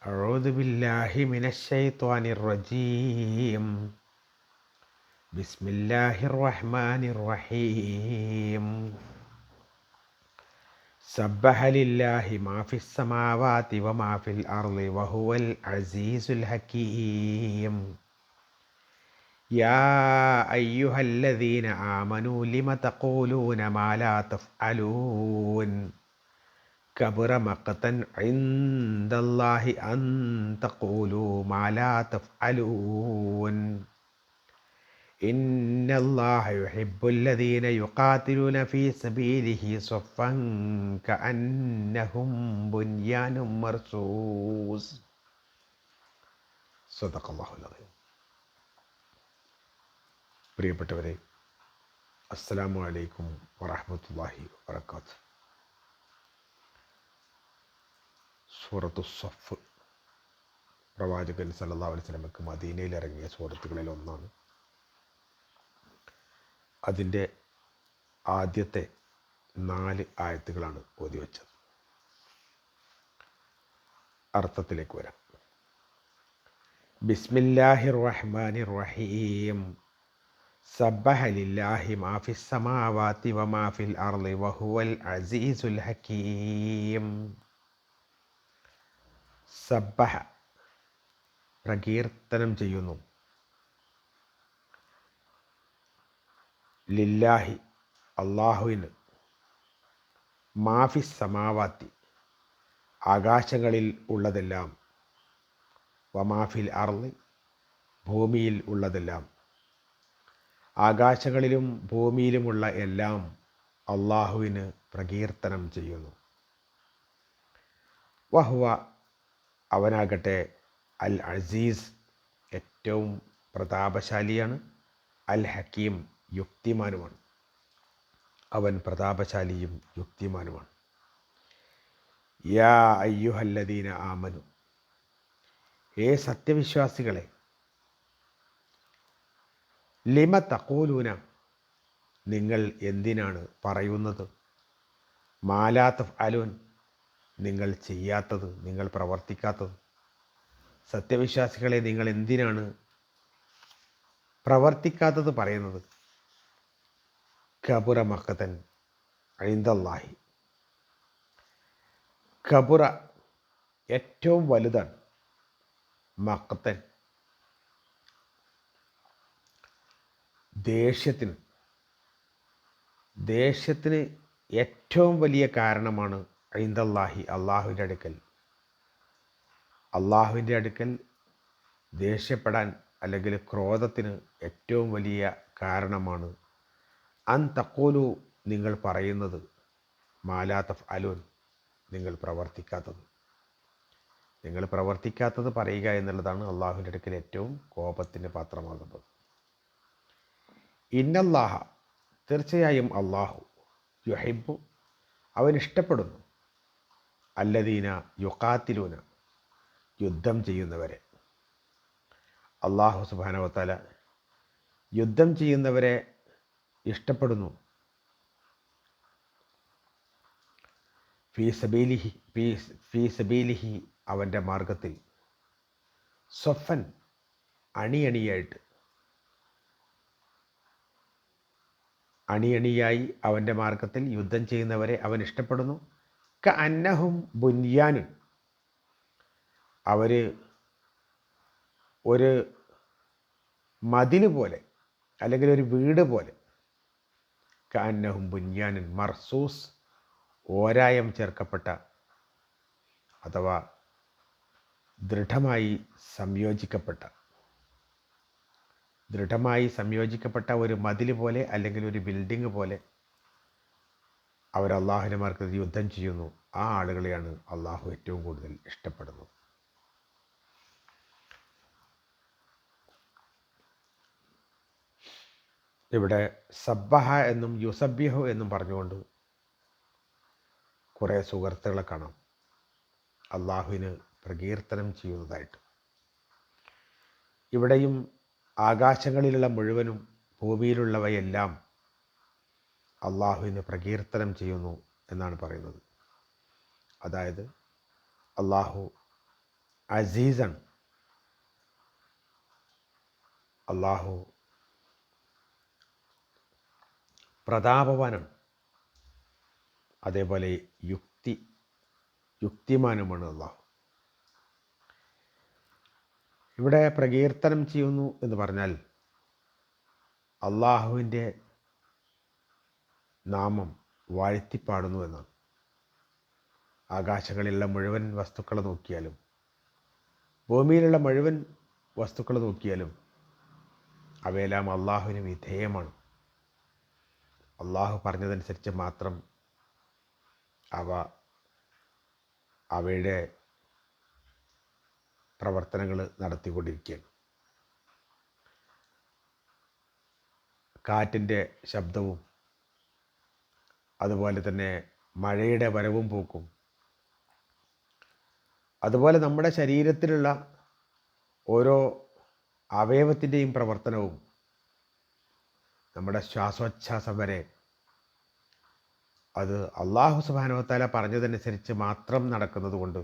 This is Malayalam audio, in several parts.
أعوذ بالله من الشيطان الرجيم. بسم الله الرحمن الرحيم. سبح لله ما في السماوات وما في الأرض وهو العزيز الحكيم. يا أيها الذين آمنوا لم تقولون ما لا تفعلون كبر مقتا عند الله أن تقولوا ما لا تفعلون إن الله يحب الذين يقاتلون في سبيله صفا كأنهم بنيان مرصوص. صدق الله العظيم. പ്രിയപ്പെട്ടവരെ, അസ്സലാമു അലൈക്കും വറഹ്മത്തുള്ളാഹി വബറകാതുഹു. സൂറത്തു സഫ് പ്രവാചകൻ സല്ലല്ലാഹു അലൈഹി വസല്ലമക്ക് മദീനയിൽ ഇറങ്ങിയ സൂറത്തുകളിൽ ഒന്നാണ്. അതിൻ്റെ ആദ്യത്തെ 4 ആയത്തുകളാണ് ഓതി വച്ചത്. അർത്ഥത്തിലേക്ക് വരാം. ബിസ്മില്ലാഹിർ റഹ്മാനിർ റഹീം. സബ്ബഹ ലില്ലാഹി മാ ഫിസ് സമാവാതി വമാ ഫിൽ അർളി വഹുവൽ അസീസുൽ ഹകീം. സബ്ബഹ പ്രകീർത്തനം ചെയ്യുന്നു, ലില്ലാഹി അള്ളാഹുവിന്, മാഫിസ് സമാവാത്തി ആകാശങ്ങളിൽ ഉള്ളതെല്ലാം, വമാഫിൽ അർളി ഭൂമിയിൽ ഉള്ളതെല്ലാം, ആകാശങ്ങളിലും ഭൂമിയിലുമുള്ള എല്ലാം അള്ളാഹുവിന് പ്രകീർത്തനം ചെയ്യുന്നു. വഹുവ അവനാകട്ടെ അൽ അസീസ് ഏറ്റവും പ്രതാപശാലിയാണ്, അൽ ഹക്കീം യുക്തിമാനുമാണ്. അവൻ പ്രതാപശാലിയും യുക്തിമാനുമാണ്. യാ അയ്യുഹല്ലദീന ആമനു, ഏ സത്യവിശ്വാസികളെ, ലിമ തഖൂലൂന നിങ്ങൾ എന്തിനാണ് പറയുന്നത്, മാലാ തഫ്അലൂൻ നിങ്ങൾ ചെയ്യാത്തത്, നിങ്ങൾ പ്രവർത്തിക്കാത്തത്. സത്യവിശ്വാസികളെ, നിങ്ങൾ എന്തിനാണ് പ്രവർത്തിക്കാത്തത് പറയുന്നത്. കബുറ മഖതൻ ഇൻദല്ലാഹി, കബുറ ഏറ്റവും വലുതാണ്, മഖതൻ ദേഷ്യത്തിന് ഏറ്റവും വലിയ കാരണമാണ് ഇൻദല്ലാഹി അള്ളാഹുവിൻ്റെ അടുക്കൽ. അള്ളാഹുവിൻ്റെ അടുക്കൽ ദേഷ്യപ്പെടാൻ അല്ലെങ്കിൽ ക്രോധത്തിന് ഏറ്റവും വലിയ കാരണമാണ് അൻ തഖൂലു നിങ്ങൾ പറയുന്നത്, മാലാ തഫ്അലൂൻ നിങ്ങൾ പ്രവർത്തിക്കാത്തത്. നിങ്ങൾ പ്രവർത്തിക്കാത്തത് പറയുക എന്നുള്ളതാണ് അള്ളാഹുവിൻ്റെ അടുക്കൽ ഏറ്റവും കോപത്തിന് പാത്രമാകുന്നത്. ഇന്നല്ലാഹ തീർച്ചയായും അള്ളാഹു, യുഹിബ്ബു അവൻ ഇഷ്ടപ്പെടുന്നു, അല്ലദീന യുഖാത്തിലൂന യുദ്ധം ചെയ്യുന്നവരെ. അള്ളാഹു സുബ്ഹാനഹു വ തആല യുദ്ധം ചെയ്യുന്നവരെ ഇഷ്ടപ്പെടുന്നു. ഫീ സബീലിഹി അവൻ്റെ മാർഗത്തിൽ, സ്വഫൻ അണിയണിയായി അവൻ്റെ മാർഗത്തിൽ യുദ്ധം ചെയ്യുന്നവരെ അവൻ ഇഷ്ടപ്പെടുന്നു. കഅന്നഹും ബുൻയാനുൻ അവർ ഒരു മതിൽ പോലെ അല്ലെങ്കിൽ ഒരു വീട് പോലെ. കഅന്നഹും ബുൻയാനുൻ മർസൂസ് ഓരായം ചേർക്കപ്പെട്ട അഥവാ ദൃഢമായി സംയോജിക്കപ്പെട്ട ഒരു മതിൽ പോലെ അല്ലെങ്കിൽ ഒരു ബിൽഡിംഗ് പോലെ അവർ അള്ളാഹുവിൻ്റെ മാർഗത്തിൽ യുദ്ധം ചെയ്യുന്നു. ആ ആളുകളെയാണ് അള്ളാഹു ഏറ്റവും കൂടുതൽ ഇഷ്ടപ്പെടുന്നത്. ഇവിടെ സബ്ബഹ എന്നും യുസബ്ബിഹു എന്നും പറഞ്ഞുകൊണ്ട് കുറേ സുഹൃത്തുക്കളെ കാണാം അള്ളാഹുവിന് പ്രകീർത്തനം ചെയ്യുന്നതായിട്ട്. ഇവിടെയും ആകാശങ്ങളിലുള്ള മുഴുവനും ഭൂമിയിലുള്ളവയെല്ലാം അള്ളാഹുവിന് പ്രകീർത്തനം ചെയ്യുന്നു എന്നാണ് പറയുന്നത്. അതായത് അള്ളാഹു അസീസാണ്. അള്ളാഹു പ്രതാപവാനാണ്. അതേപോലെ യുക്തിമാനുമാണ് അള്ളാഹു. ഇവിടെ പ്രകീർത്തനം ചെയ്യുന്നു എന്ന് പറഞ്ഞാൽ അള്ളാഹുവിൻ്റെ നാമം വാഴ്ത്തിപ്പാടുന്നു എന്നാണ്. ആകാശങ്ങളിലുള്ള മുഴുവൻ വസ്തുക്കൾ നോക്കിയാലും ഭൂമിയിലുള്ള മുഴുവൻ വസ്തുക്കൾ നോക്കിയാലും അവയെല്ലാം അള്ളാഹുവിന് വിധേയമാണ്. അള്ളാഹു പറഞ്ഞതനുസരിച്ച് മാത്രം അവയുടെ പ്രവർത്തനങ്ങൾ നടത്തിക്കൊണ്ടിരിക്കുകയാണ്. കാറ്റിൻ്റെ ശബ്ദവും അതുപോലെ തന്നെ മഴയുടെ വരവും പോക്കും, അതുപോലെ നമ്മുടെ ശരീരത്തിലുള്ള ഓരോ അവയവത്തിൻ്റെയും പ്രവർത്തനവും, നമ്മുടെ ശ്വാസോച്ഛ്വാസം വരെ അത് അള്ളാഹു സുബ്ഹാനഹു വ തആല പറഞ്ഞതനുസരിച്ച് മാത്രം നടക്കുന്നത് കൊണ്ട്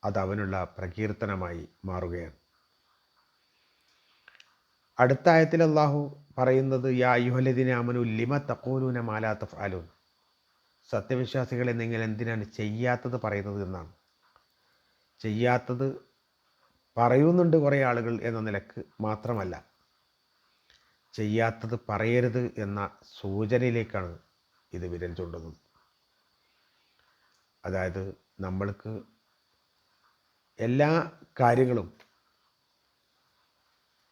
അത് അവനുള്ള പ്രകീർത്തനമായി മാറുകയാണ്. അടുത്ത ആയത്തിൽ അള്ളാഹു പറയുന്നത് യാ അയ്യുഹല്ലദീന ആമനൂ ലിമ തഖൂലൂന മാ ലാ തഫ്അലൂൻ, സത്യവിശ്വാസികളെ നിങ്ങൾ എന്തിനാണ് ചെയ്യാത്തത് പറയുന്നത് എന്നാണ്. ചെയ്യാത്തത് പറയുന്നുണ്ട് കുറേ ആളുകൾ എന്ന നിലക്ക് മാത്രമല്ല, ചെയ്യാത്തത് പറയരുത് എന്ന സൂചനയിലേക്കാണ് ഇത് വിരൽ ചൂണ്ടുന്നത്. അതായത് നമ്മൾക്ക് എല്ലാ കാര്യങ്ങളും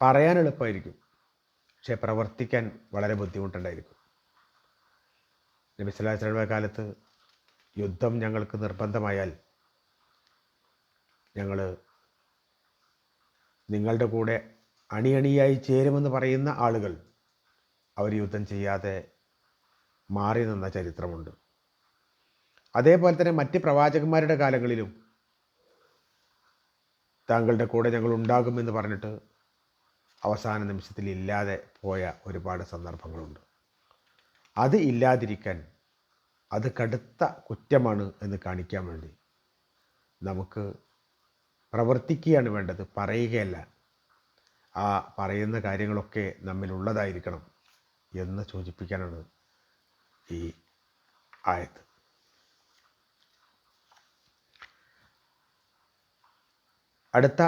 പറയാൻ എളുപ്പമായിരിക്കും, പക്ഷെ പ്രവർത്തിക്കാൻ വളരെ ബുദ്ധിമുട്ടുണ്ടായിരിക്കും. നബി സല്ലല്ലാഹു അലൈഹി വസല്ലം കാലത്ത് യുദ്ധം ഞങ്ങൾക്ക് നിർബന്ധമായാൽ ഞങ്ങൾ നിങ്ങളുടെ കൂടെ അണിയണിയായി ചേരുമെന്ന് പറയുന്ന ആളുകൾ അവർ യുദ്ധം ചെയ്യാതെ മാറി നിന്ന ചരിത്രമുണ്ട്. അതേപോലെ തന്നെ മറ്റ് പ്രവാചകന്മാരുടെ കാലങ്ങളിലും താങ്കളുടെ കൂടെ ഞങ്ങൾ ഉണ്ടാകുമെന്ന് പറഞ്ഞിട്ട് അവസാന നിമിഷത്തിൽ ഇല്ലാതെ പോയ ഒരുപാട് സന്ദർഭങ്ങളുണ്ട്. അത് ഇല്ലാതിരിക്കാൻ, അത് കടുത്ത കുറ്റമാണ് എന്ന് കാണിക്കാൻ വേണ്ടി നമുക്ക് പ്രവർത്തിക്കുകയാണ് വേണ്ടത്, പറയുകയല്ല. ആ പറയുന്ന കാര്യങ്ങളൊക്കെ നമ്മിലുള്ളതായിരിക്കണം എന്ന് സൂചിപ്പിക്കാനാണ് ഈ ആയത്ത്. അടുത്ത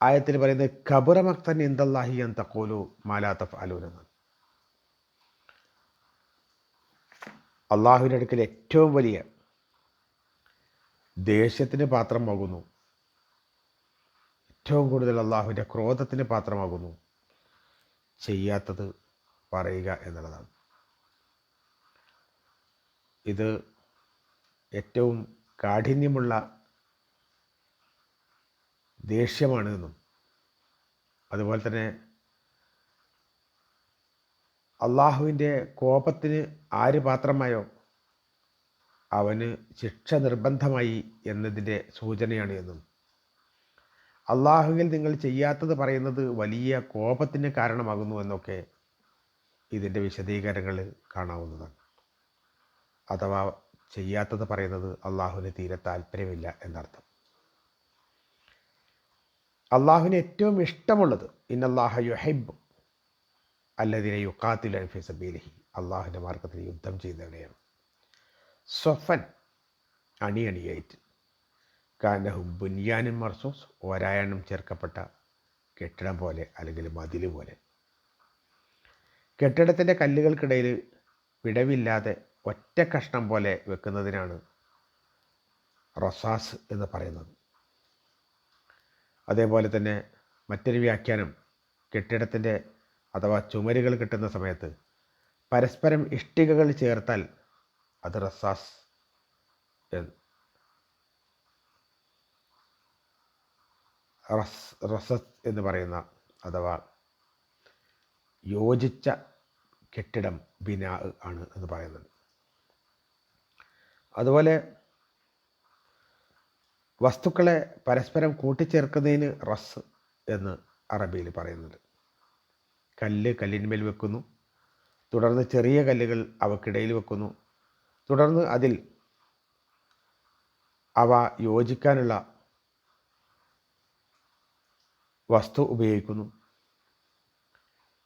ആയത്തിൽ പറയുന്നത് കബറ മഖ്തൻ ഇൻദല്ലാഹി അൻ തഖൂലു മാ ലാ തഫ്അലൂൻ എന്നാണ്. അള്ളാഹുവിൻ്റെ അടുക്കൽ ഏറ്റവും വലിയ ദേഷ്യത്തിന് പാത്രമാകുന്നു, ഏറ്റവും കൂടുതൽ അള്ളാഹുവിൻ്റെ ക്രോധത്തിന് പാത്രമാകുന്നു ചെയ്യാത്തത് പറയുക എന്നുള്ളതാണ്. ഇത് ഏറ്റവും കാഠിന്യമുള്ള ദേഷ്യമാണ് എന്നും, അതുപോലെ തന്നെ അള്ളാഹുവിൻ്റെ കോപത്തിന് ആര് പാത്രമായോ അവന് ശിക്ഷ നിർബന്ധമായി എന്നതിൻ്റെ സൂചനയാണ് എന്നും, അള്ളാഹുവിൽ നിങ്ങൾ ചെയ്യാത്തത് പറയുന്നത് വലിയ കോപത്തിന് കാരണമാകുന്നു എന്നൊക്കെ ഇതിൻ്റെ വിശദീകരണങ്ങൾ കാണാവുന്നതാണ്. അഥവാ ചെയ്യാത്തത് പറയുന്നത് അള്ളാഹുവിന് തീരെ താല്പര്യമില്ല എന്നർത്ഥം. അള്ളാഹുവിന് ഏറ്റവും ഇഷ്ടമുള്ളത് ഇന്നല്ലാഹ യുഹിബ്ബു അല്ലദീന യുഖാതിലൂന ഫീ സബീലിഹി, അള്ളാഹുവിൻ്റെ മാർഗ്ഗത്തിൽ യുദ്ധം ചെയ്യുന്നവരെയാണ്. സ്വഫൻ അണിയണിയായിട്ട്, കാനഹും ബുനിയാനിൻ മർസൂസ്, ഒരായണം ചേർക്കപ്പെട്ട കെട്ടിടം പോലെ അല്ലെങ്കിൽ മതിൽ പോലെ. കെട്ടിടത്തിൻ്റെ കല്ലുകൾക്കിടയിൽ വിടവില്ലാതെ ഒറ്റ കഷ്ണം പോലെ വെക്കുന്നതിനാണ് റസാസ് എന്ന് പറയുന്നത്. അതേപോലെ തന്നെ മറ്റൊരു വ്യാഖ്യാനം, കെട്ടിടത്തിൻ്റെ അഥവാ ചുമരുകൾ കിട്ടുന്ന സമയത്ത് പരസ്പരം ഇഷ്ടികകൾ ചേർത്താൽ അത് റസാസ് റസസ് എന്ന് പറയുന്ന അഥവാ യോജിച്ച കെട്ടിടം ബിനാ ആണ് എന്ന് പറയുന്നത്. അതുപോലെ വസ്തുക്കളെ പരസ്പരം കൂട്ടിച്ചേർക്കുന്നതിന് റസ് എന്ന് അറബിയിൽ പറയുന്നുണ്ട്. കല്ല് കല്ലിന്മേൽ വെക്കുന്നു, തുടർന്ന് ചെറിയ കല്ലുകൾ അവക്കിടയിൽ വെക്കുന്നു, തുടർന്ന് അതിൽ അവ യോജിക്കാനുള്ള വസ്തു ഉപയോഗിക്കുന്നു.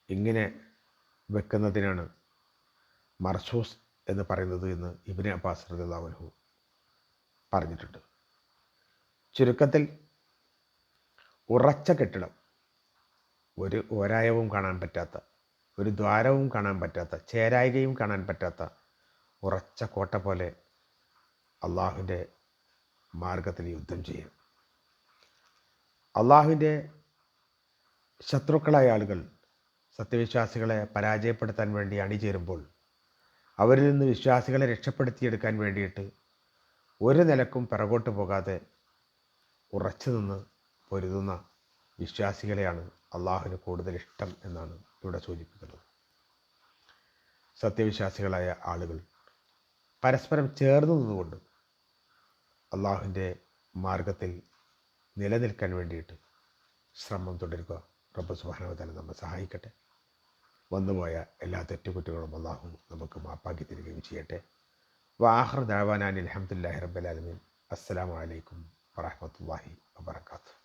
ഇങ്ങനെ വെക്കുന്നതിനാണ് മർസൂസ് എന്ന് പറയുന്നത് എന്ന് ഇബ്നു അബ്ബാസ് റളിയല്ലാഹു അൻഹു പറഞ്ഞിട്ടുണ്ട്. ചുരുക്കത്തിൽ ഉറച്ച കെട്ടിടം, ഒരു ഓരായവും കാണാൻ പറ്റാത്ത, ഒരു ദ്വാരവും കാണാൻ പറ്റാത്ത, ചേരായികയും കാണാൻ പറ്റാത്ത ഉറച്ച കോട്ട പോലെ അള്ളാഹുവിൻ്റെ മാർഗത്തിൽ യുദ്ധം ചെയ്യും. അള്ളാഹുവിൻ്റെ ശത്രുക്കളായ ആളുകൾ സത്യവിശ്വാസികളെ പരാജയപ്പെടുത്താൻ വേണ്ടി അണിചേരുമ്പോൾ അവരിൽ നിന്ന് വിശ്വാസികളെ രക്ഷപ്പെടുത്തിയെടുക്കാൻ വേണ്ടിയിട്ട് ഒരു നിലക്കും പിറകോട്ട് പോകാതെ ഉറച്ചു നിന്ന് പൊരുതുന്ന വിശ്വാസികളെയാണ് അള്ളാഹുവിന് കൂടുതൽ ഇഷ്ടം എന്നാണ് ഇവിടെ സൂചിപ്പിക്കുന്നത്. സത്യവിശ്വാസികളായ ആളുകൾ പരസ്പരം ചേർന്ന് നിന്നുകൊണ്ട് അള്ളാഹുവിൻ്റെ മാർഗത്തിൽ നിലനിൽക്കാൻ വേണ്ടിയിട്ട് ശ്രമം തുടരുക. റബ്ബ് സുബ്ഹാനഹു വ തആല നമ്മെ സഹായിക്കട്ടെ. വന്നുപോയ എല്ലാ തെറ്റുകുറ്റങ്ങളും അള്ളാഹു നമുക്ക് മാപ്പാക്കി തരികയും ചെയ്യട്ടെ. വആഖിറു ദഅവാനാ അൽഹംദുലില്ലാഹി റബ്ബിൽ ആലമീൻ. അസ്സലാമു അലൈക്കും വറഹ്മത്തുള്ളാഹി വബറകാതുഹു.